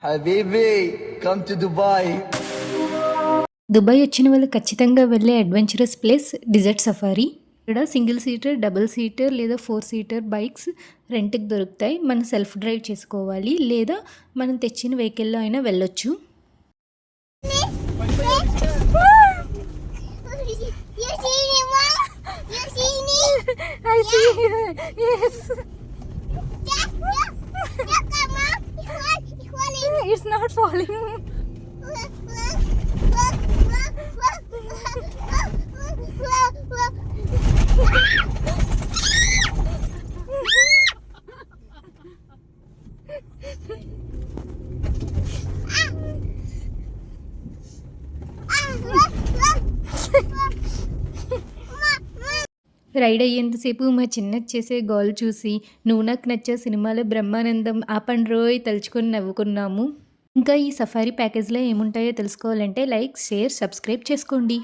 Habibi, come to Dubai. Dubai వచ్చిన వాళ్ళు ఖచ్చితంగా వెళ్ళే అడ్వెంచరస్ ప్లేస్ డిజర్ట్ సఫారీ. ఇక్కడ సింగిల్ సీటర్, డబుల్ సీటర్ లేదా 4 సీటర్ బైక్స్ రెంట్‌కి దొరుకుతాయి. మనం సెల్ఫ్ డ్రైవ్ చేసుకోవాలి లేదా మనం తెచ్చిన వెహికల్‌లో అయినా వెళ్ళొచ్చు. I see. Yes. It's not falling. Ride అయ్యేంతసేపు మా చిన్నది చేసే గోల చూసి నువ్వు నాకు నచ్చే సినిమాలో బ్రహ్మానందం ఆపండ్రోయ్ తలుచుకొని నవ్వుకున్నాము. ఇంకా ఈ సఫారీ ప్యాకేజ్లో ఏముంటాయో తెలుసుకోవాలంటే లైక్, షేర్, సబ్స్క్రైబ్ చేసుకోండి.